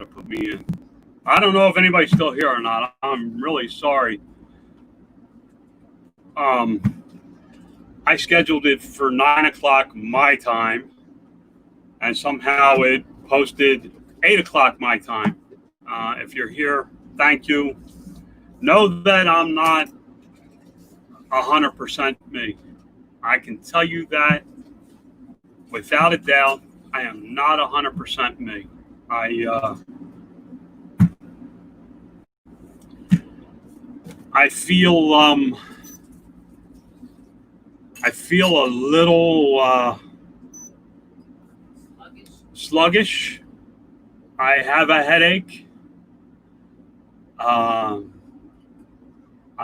to put me in. I don't know if anybody's still here or not. I'm really sorry. I scheduled it for 9 o'clock my time, and somehow it posted 8 o'clock my time. If you're here, thank you. Know that I'm not 100% me. I can tell you that without a doubt. I am not 100% me. I feel a little sluggish. I have a headache. I'm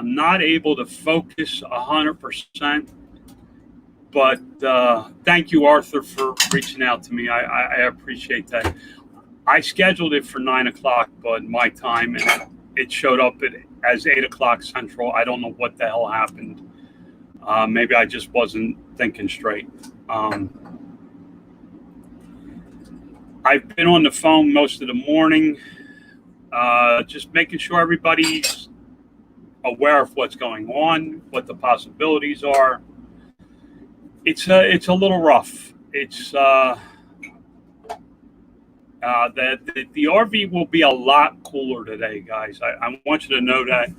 not able to focus 100%. But thank you, Arthur, for reaching out to me. I appreciate that. I scheduled it for 9 o'clock, but my time, and it showed up as 8 o'clock Central. I don't know what the hell happened. Maybe I just wasn't thinking straight. I've been on the phone most of the morning, just making sure everybody's aware of what's going on, what the possibilities are. It's a little rough. It's the RV will be a lot cooler today, guys. I want you to know that.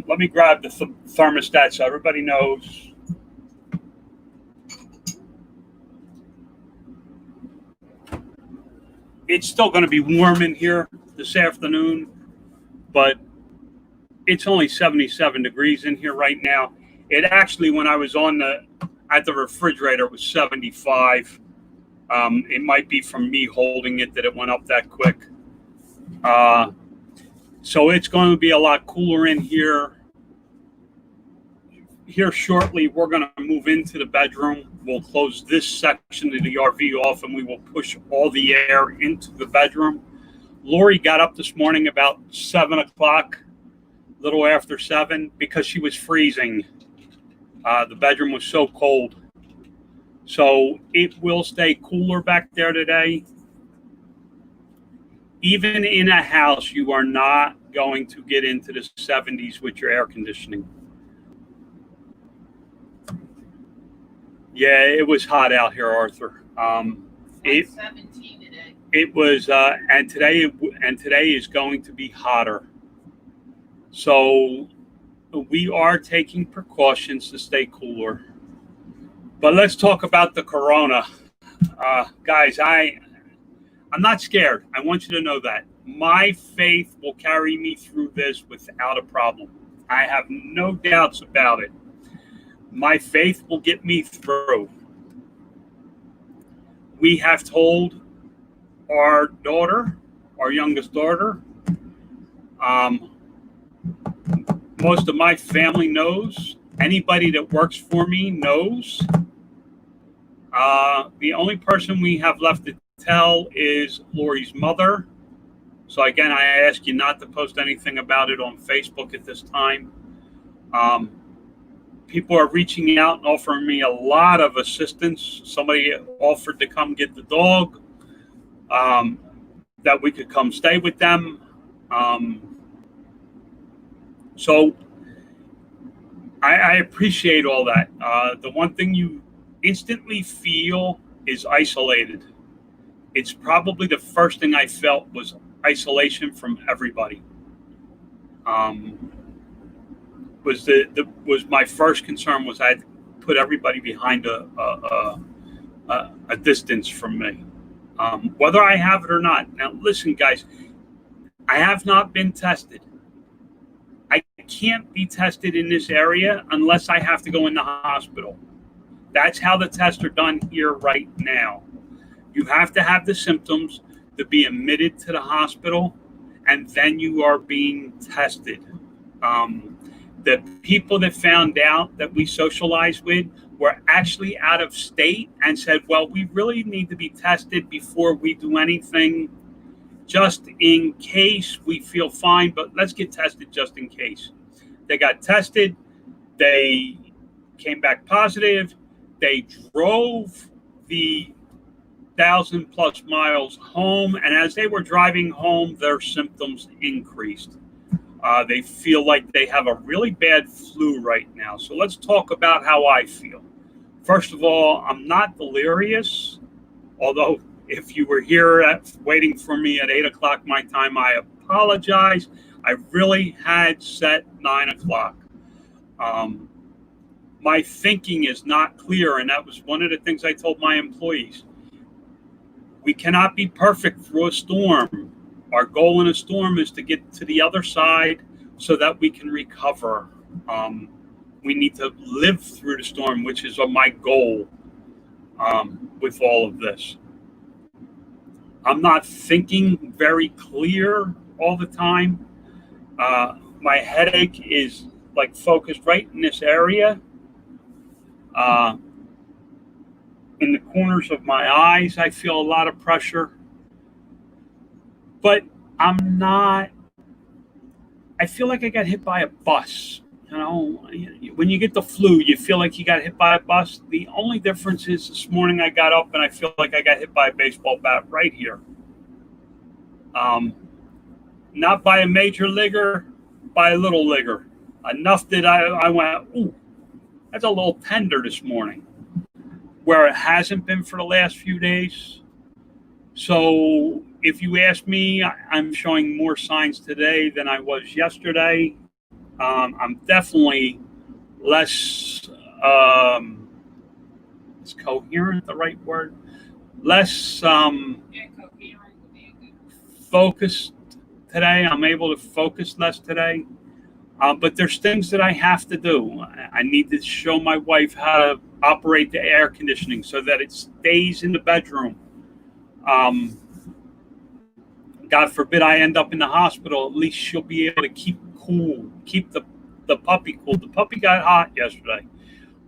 Let me grab the thermostat so everybody knows. It's still going to be warm in here this afternoon, but it's only 77 degrees in here right now. It actually, when I was at the refrigerator, it was 75. It might be from me holding it that it went up that quick. So it's going to be a lot cooler in here. Here shortly, we're going to move into the bedroom. We'll close this section of the RV off, and we will push all the air into the bedroom. Lori got up this morning about 7 o'clock, a little after 7, because she was freezing. The bedroom was so cold. So it will stay cooler back there today. Even in a house, you are not going to get into the 70s with your air conditioning. Yeah, it was hot out here, Arthur. 17 today. It was, and today is going to be hotter. So we are taking precautions to stay cooler. But let's talk about the corona. Guys, I'm not scared. I want you to know that. My faith will carry me through this without a problem. I have no doubts about it. My faith will get me through. We have told our daughter, our youngest daughter, most of my family knows. Anybody that works for me knows. The only person we have left to tell is Lori's mother. So again, I ask you not to post anything about it on Facebook at this time. People are reaching out and offering me a lot of assistance. Somebody offered to come get the dog, that we could come stay with them. So I appreciate all that. The one thing you instantly feel is isolated. It's probably the first thing I felt was isolation from everybody. Was my first concern was I had to put everybody behind a distance from me, whether I have it or not. Now, listen, guys, I have not been tested. I can't be tested in this area unless I have to go in the hospital. That's how the tests are done here right now. You have to have the symptoms to be admitted to the hospital, and then you are being tested. The people that found out that we socialized with were actually out of state and said, well, we really need to be tested before we do anything, just in case we feel fine, but let's get tested just in case. They got tested. They came back positive. They drove the 1,000 plus miles home, and as they were driving home, their symptoms increased. They feel like they have a really bad flu right now. So let's talk about how I feel. First of all, I'm not delirious, although if you were here waiting for me at 8 o'clock my time, I apologize. I really had set 9 o'clock. My thinking is not clear, and that was one of the things I told my employees. We cannot be perfect through a storm. Our goal in a storm is to get to the other side so that we can recover. We need to live through the storm, which is my goal with all of this. I'm not thinking very clear all the time. My headache is like focused right in this area. In the corners of my eyes, I feel a lot of pressure. But I feel like I got hit by a bus. You know, when you get the flu, you feel like you got hit by a bus. The only difference is this morning I got up and I feel like I got hit by a baseball bat right here. Not by a major leaguer, by a little leaguer. Enough that I went, ooh, that's a little tender this morning, where it hasn't been for the last few days. So if you ask me, I'm showing more signs today than I was yesterday. I'm definitely less, is coherent the right word? Less focused today. I'm able to focus less today. But there's things that I have to do. I need to show my wife how to operate the air conditioning so that it stays in the bedroom. God forbid I end up in the hospital, at least she'll be able to keep cool, keep the puppy cool. The puppy got hot yesterday.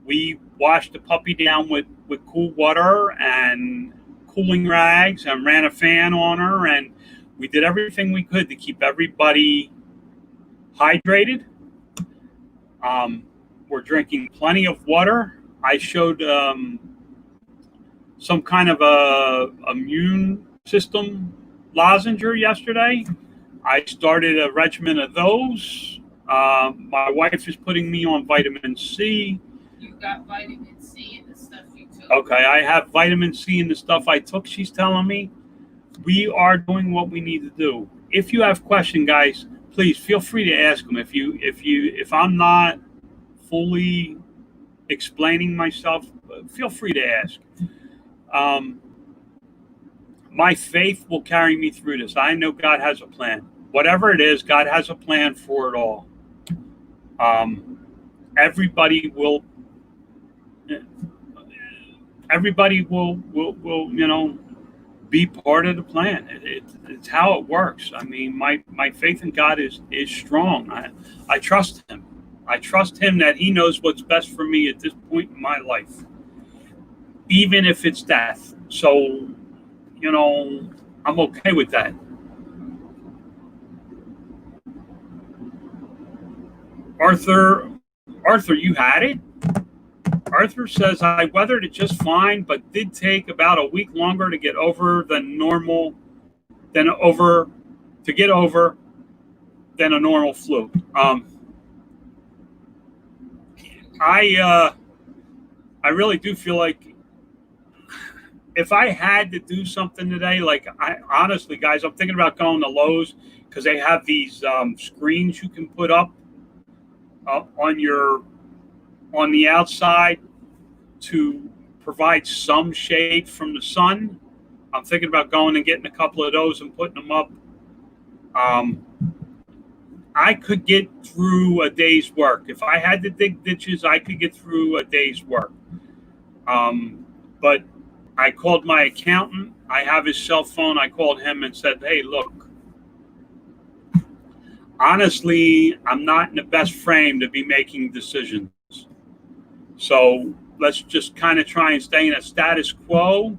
We washed the puppy down with cool water and cooling rags and ran a fan on her, and we did everything we could to keep everybody hydrated. We're drinking plenty of water. I showed some kind of a immune system lozenger yesterday. I started a regimen of those. My wife is putting me on vitamin C. You got vitamin C in the stuff you took. Okay, I have vitamin C in the stuff I took, she's telling me. We are doing what we need to do. If you have questions, guys, please feel free to ask them. If I'm not fully explaining myself, feel free to ask. My faith will carry me through this. I know God has a plan. Whatever it is, God has a plan for it all. Everybody will, be part of the plan. It's how it works. I mean, my faith in God is strong. I trust Him. I trust Him that He knows what's best for me at this point in my life, even if it's death. So, I'm okay with that. Arthur, you had it? Arthur says, I weathered it just fine, but did take about a week longer to get over than normal, than a normal flu. I really do feel like if I had to do something today, honestly, guys, I'm thinking about going to Lowe's because they have these screens you can put up on the outside to provide some shade from the sun. I'm thinking about going and getting a couple of those and putting them up. I could get through a day's work. If I had to dig ditches, I could get through a day's work. But I called my accountant. I have his cell phone. I called him and said, hey, look, honestly, I'm not in the best frame to be making decisions. So let's just kind of try and stay in a status quo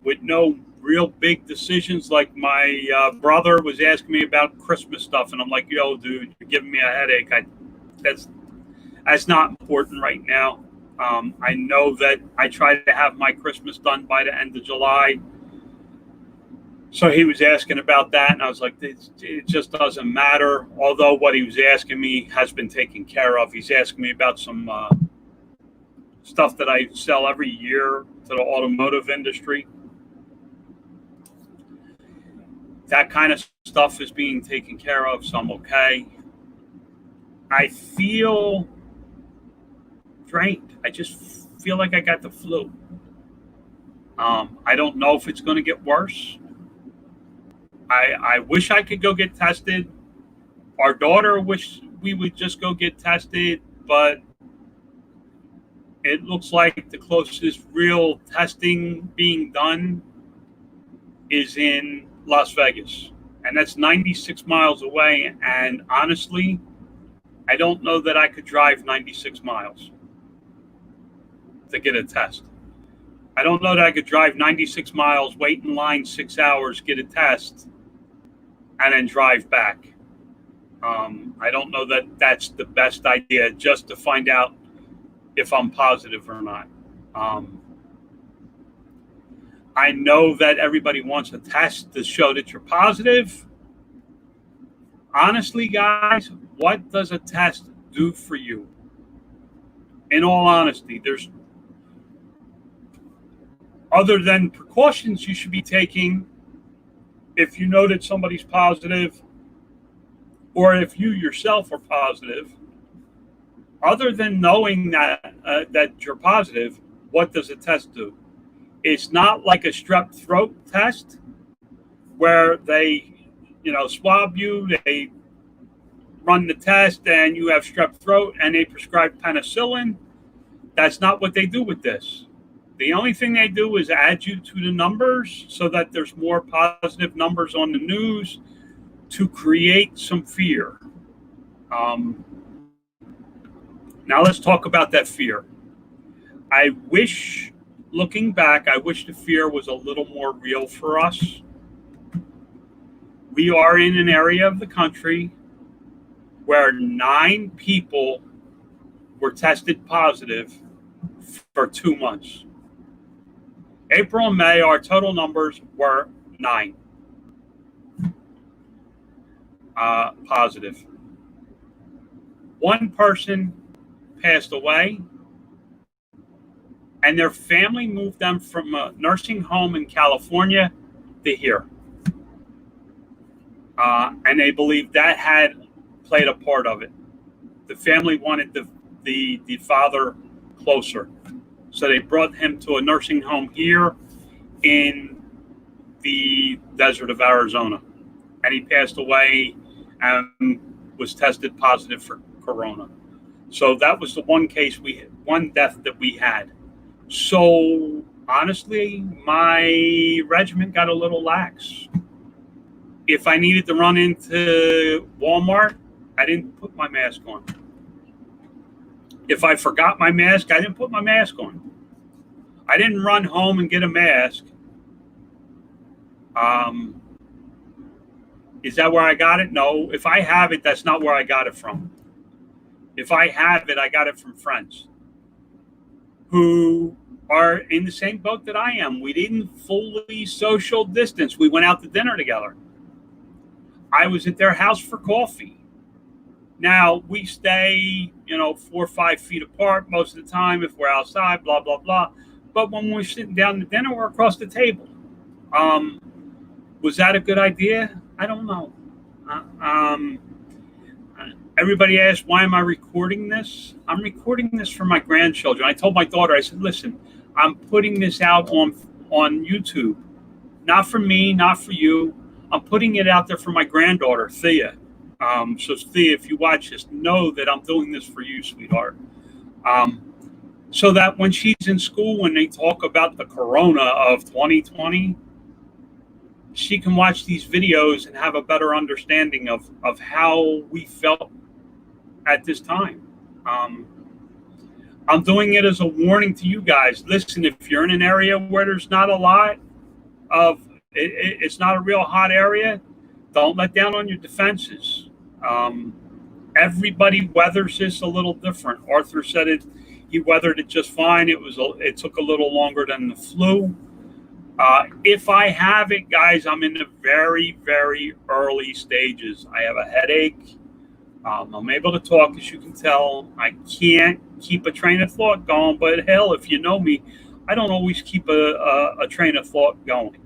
with no real big decisions. Like my brother was asking me about Christmas stuff, and I'm like, yo, dude, you're giving me a headache. That's not important right now. I know that I tried to have my Christmas done by the end of July. So he was asking about that, and I was like, it just doesn't matter. Although what he was asking me has been taken care of. He's asking me about some stuff that I sell every year to the automotive industry. That kind of stuff is being taken care of, so I'm okay. I feel drained. I just feel like I got the flu. I don't know if it's going to get worse. I wish I could go get tested. Our daughter wished we would just go get tested, but it looks like the closest real testing being done is in Las Vegas. And that's 96 miles away. And honestly, I don't know that I could drive 96 miles to get a test. I don't know that I could drive 96 miles, wait in line 6 hours, get a test, and then drive back. I don't know that that's the best idea, just to find out if I'm positive or not. I know that everybody wants a test to show that you're positive. Honestly, guys, what does a test do for you? In all honesty, there's other than precautions you should be taking if you know that somebody's positive, or if you yourself are positive. Other than knowing that you're positive, what does a test do? It's not like a strep throat test where they, swab you, they run the test, and you have strep throat, and they prescribe penicillin. That's not what they do with this. The only thing they do is add you to the numbers so that there's more positive numbers on the news to create some fear. Now let's talk about that fear. Looking back, I wish the fear was a little more real for us. We are in an area of the country where 9 people were tested positive for 2 months. April and May, our total numbers were 9 positive. 1 person passed away, and their family moved them from a nursing home in California to here. And they believe that had played a part of it. The family wanted the father closer. So they brought him to a nursing home here in the desert of Arizona. And he passed away and was tested positive for corona. So that was the one death that we had. So honestly, my regimen got a little lax. If I needed to run into Walmart, I didn't put my mask on. If I forgot my mask, I didn't put my mask on. I didn't run home and get a mask. Is that where I got it? No. If I have it, that's not where I got it from. If I have it, I got it from friends who are in the same boat that I am. We didn't fully social distance. We went out to dinner together. I was at their house for coffee. Now, we stay, 4 or 5 feet apart most of the time if we're outside, blah, blah, blah. But when we're sitting down to dinner, we're across the table. Was that a good idea? I don't know. Everybody asked, why am I recording this? I'm recording this for my grandchildren. I told my daughter, I said, listen, I'm putting this out on YouTube. Not for me, not for you. I'm putting it out there for my granddaughter, Thea. So Thea, if you watch this, know that I'm doing this for you, sweetheart. So that when she's in school, when they talk about the corona of 2020, she can watch these videos and have a better understanding of how we felt at this time. I'm doing it as a warning to you guys. Listen, if you're in an area where there's not a lot of, it's not a real hot area, don't let down on your defenses. Everybody weathers this a little different. Arthur said it He weathered it just fine. It took a little longer than the flu. If I have it, guys, I'm in the very, very early stages. I have a headache. I'm able to talk, as you can tell. I can't keep a train of thought going, but hell, if you know me, I don't always keep a train of thought going.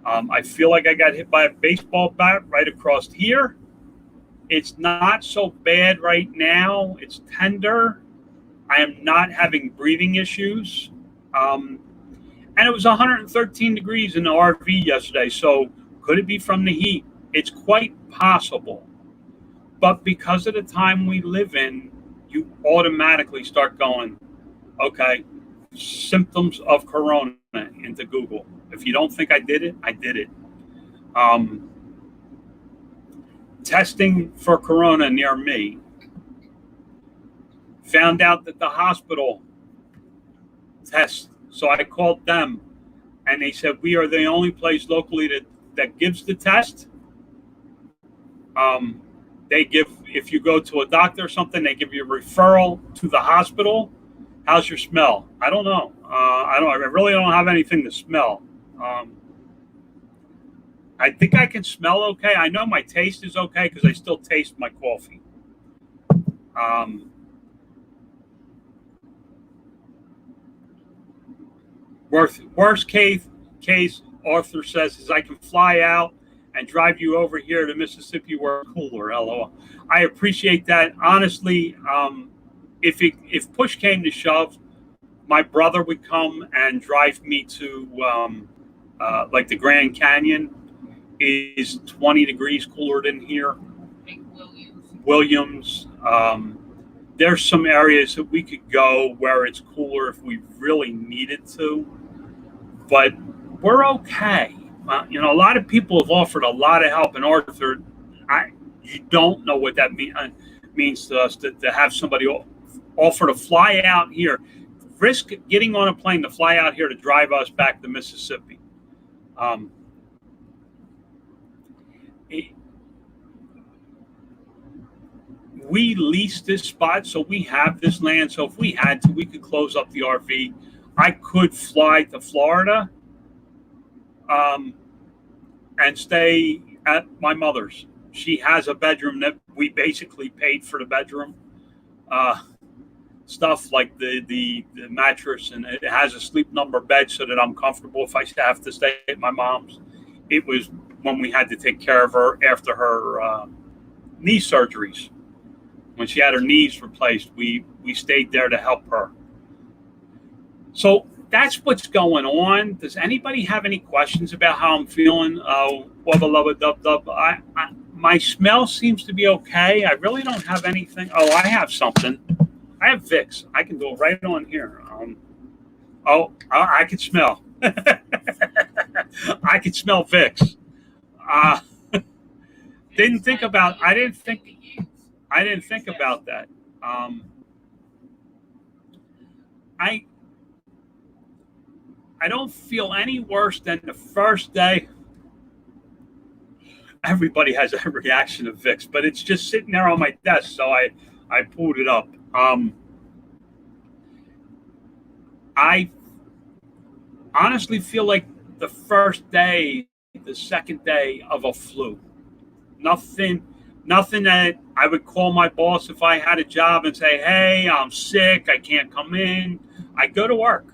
I feel like I got hit by a baseball bat right across here. It's not so bad right now. It's tender. I am not having breathing issues. And it was 113 degrees in the RV yesterday. So could it be from the heat? It's quite possible. But because of the time we live in, you automatically start going, okay, symptoms of corona into Google. If you don't think I did it, I did it. Testing for corona near me. Found out that the hospital tests. So I called them, and they said, we are the only place locally that gives the test. They give, if you go to a doctor or something, they give you a referral to the hospital. How's your smell? I don't know. I really don't have anything to smell. I think I can smell okay. I know my taste is okay because I still taste my coffee. Worst case, Arthur says, is I can fly out and drive you over here to Mississippi where it's cooler. LOL. I appreciate that. Honestly, if push came to shove, my brother would come and drive me to like the Grand Canyon is 20 degrees cooler than here. Williams. There's some areas that we could go where it's cooler if we really needed to, but we're okay. A lot of people have offered a lot of help, and Arthur, you don't know what that means to us to have somebody offer to fly out here, risk getting on a plane to fly out here to drive us back to Mississippi. We lease this spot, so we have this land. So if we had to, we could close up the RV. I could fly to Florida and stay at my mother's. She has a bedroom that we basically paid for the bedroom. Stuff like the mattress, and it has a sleep number bed so that I'm comfortable if I have to stay at my mom's. It was when we had to take care of her after her knee surgeries. When she had her knees replaced, we stayed there to help her. So that's what's going on. Does anybody have any questions about how I'm feeling? Wubba lubba dub dub. My smell seems to be okay. I really don't have anything. Oh, I have something. I have Vicks. I can go right on here. I can smell. I can smell Vicks. I didn't think about that. I don't feel any worse than the first day. Everybody has a reaction to Vicks, but it's just sitting there on my desk, so I pulled it up. I honestly feel like the first day, the second day of a flu. Nothing that I would call my boss if I had a job and say, hey, I'm sick, I can't come in. I go to work.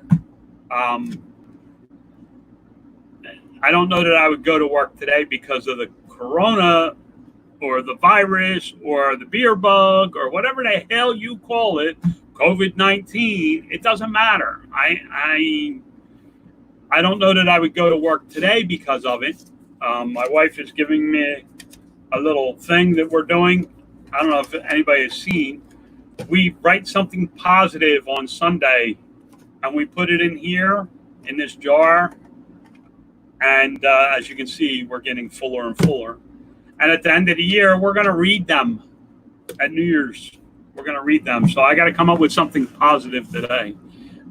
I don't know that I would go to work today because of the corona or the virus or the beer bug or whatever the hell you call it, COVID-19. It doesn't matter. I don't know that I would go to work today because of it. My wife is giving me a little thing that we're doing. I don't know if anybody has seen. We write something positive on Sunday and we put it in here in this jar. And as you can see, we're getting fuller and fuller. And at the end of the year, we're going to read them at New Year's. We're going to read them. So I got to come up with something positive today.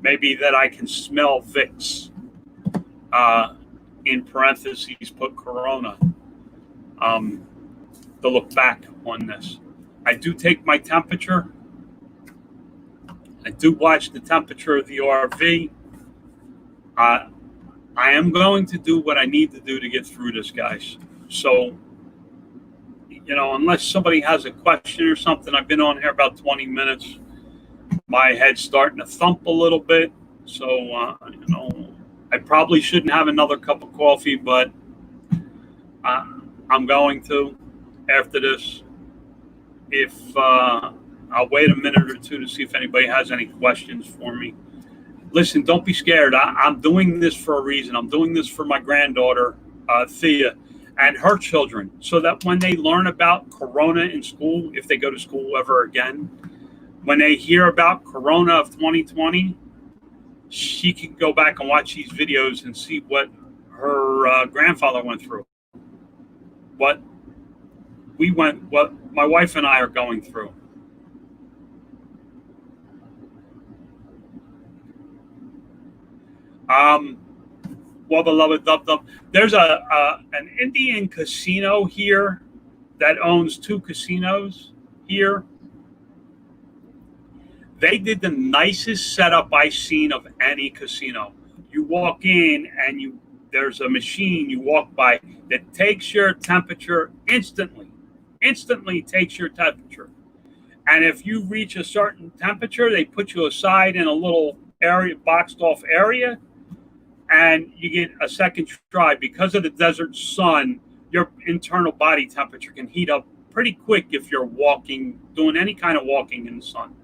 Maybe that I can smell Vicks. In parentheses, put Corona. To look back on this. I do take my temperature. I do watch the temperature of the RV. I am going to do what I need to do to get through this, guys. So, unless somebody has a question or something, I've been on here about 20 minutes. My head's starting to thump a little bit. So, I probably shouldn't have another cup of coffee, but I'm going to after this. If I'll wait a minute or two to see if anybody has any questions for me. Listen, don't be scared. I'm doing this for a reason. I'm doing this for my granddaughter, Thea, and her children, so that when they learn about Corona in school, if they go to school ever again, when they hear about Corona of 2020, she can go back and watch these videos and see what her grandfather went through, what my wife and I are going through. Well, beloved Dub, there's an Indian casino here that owns 2 casinos here. They did the nicest setup I've seen of any casino. You walk in and there's a machine you walk by that takes your temperature instantly takes your temperature. And if you reach a certain temperature, they put you aside in a little area, boxed off area, and you get a second try. Because of the desert sun, your internal body temperature can heat up pretty quick if you're doing any kind of walking in the sun.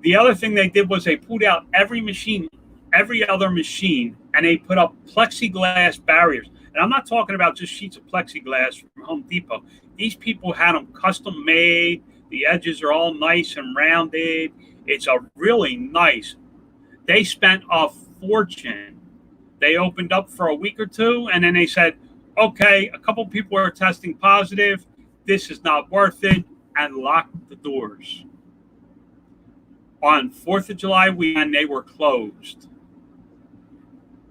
The other thing they did was they pulled out every other machine, and they put up plexiglass barriers. And I'm not talking about just sheets of plexiglass from Home Depot. These people had them custom made. The edges are all nice and rounded. It's a really nice. They spent a fortune. They opened up for a week or two, and then they said, okay, a couple people are testing positive. This is not worth it, and locked the doors. On 4th of July weekend, they were closed.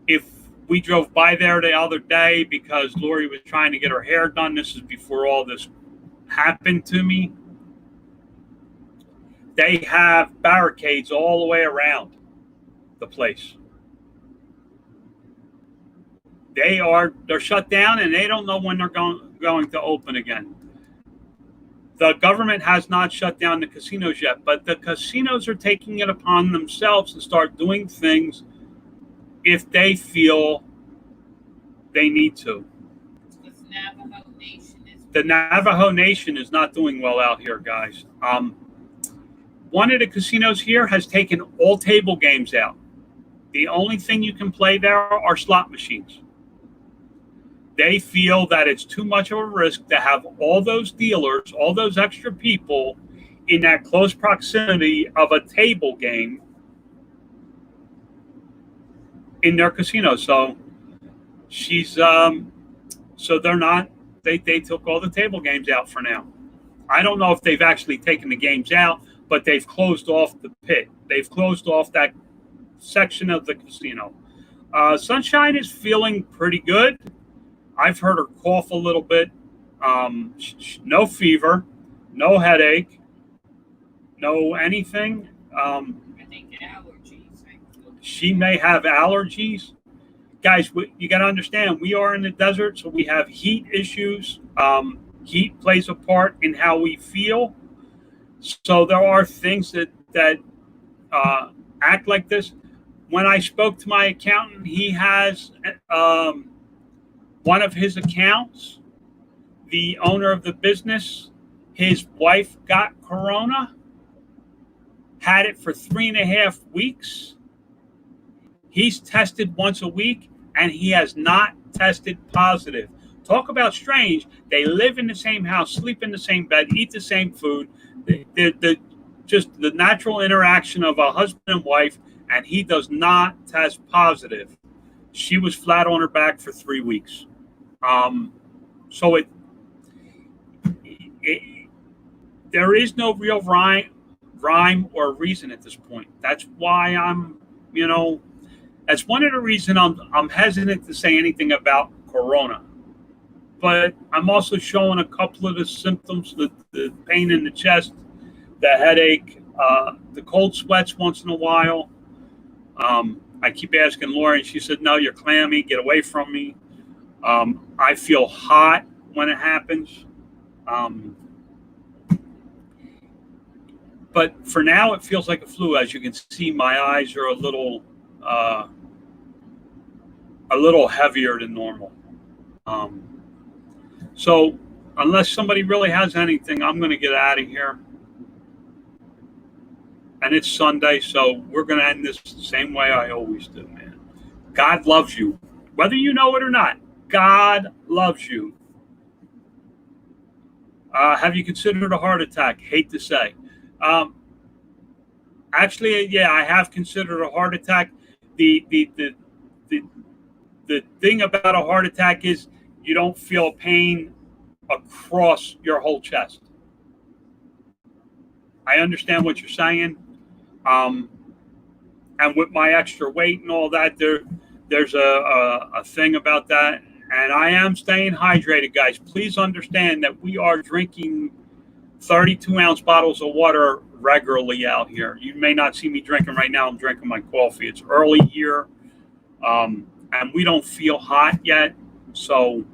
If we drove by there the other day because Lori was trying to get her hair done, this is before all this happened to me, they have barricades all the way around the place. They're shut down, and they don't know when they're going to open again. The government has not shut down the casinos yet, but the casinos are taking it upon themselves to start doing things if they feel they need to. The Navajo Nation is not doing well out here, guys. One of the casinos here has taken all table games out. The only thing you can play there are slot machines. They feel that it's too much of a risk to have all those dealers, all those extra people in that close proximity of a table game in their casino. So they took all the table games out for now. I don't know if they've actually taken the games out, but they've closed off the pit. They've closed off that section of the casino. Sunshine is feeling pretty good. I've heard her cough a little bit. No fever, no headache, no anything. I think allergies. She may have allergies. Guys, you got to understand, we are in the desert, so we have heat issues. Heat plays a part in how we feel. So there are things that act like this. When I spoke to my accountant, he has one of his accounts, the owner of the business, his wife got Corona, had it for 3.5 weeks. He's tested once a week, and he has not tested positive. Talk about strange. They live in the same house, sleep in the same bed, eat the same food. Just the natural interaction of a husband and wife, and he does not test positive. She was flat on her back for 3 weeks. So there is no real rhyme or reason at this point. That's why that's one of the reasons I'm hesitant to say anything about Corona. But I'm also showing a couple of the symptoms, the pain in the chest, the headache, the cold sweats once in a while. I keep asking Laura, and she said, "No, you're clammy. Get away from me." I feel hot when it happens. But for now, it feels like a flu. As you can see, my eyes are a little heavier than normal. So unless somebody really has anything, I'm going to get out of here. And it's Sunday, so we're going to end this the same way I always do, man. God loves you, whether you know it or not. God loves you. Have you considered a heart attack? Hate to say. Actually, yeah, I have considered a heart attack. The thing about a heart attack is you don't feel pain across your whole chest. I understand what you're saying. And with my extra weight and all that, there's a thing about that. And I am staying hydrated, guys. Please understand that we are drinking 32-ounce bottles of water regularly out here. You may not see me drinking right now. I'm drinking my coffee. It's early here, and we don't feel hot yet. So,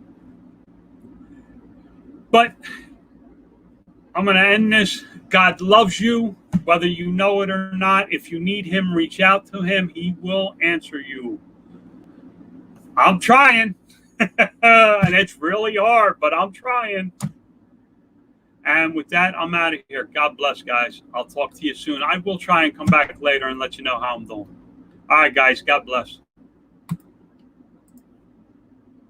but I'm going to end this. God loves you, whether you know it or not. If you need him, reach out to him. He will answer you. I'm trying. And it's really hard, but I'm trying. And with that, I'm out of here. God bless, guys. I'll talk to you soon. I will try and come back later and let you know how I'm doing. All right, guys. God bless.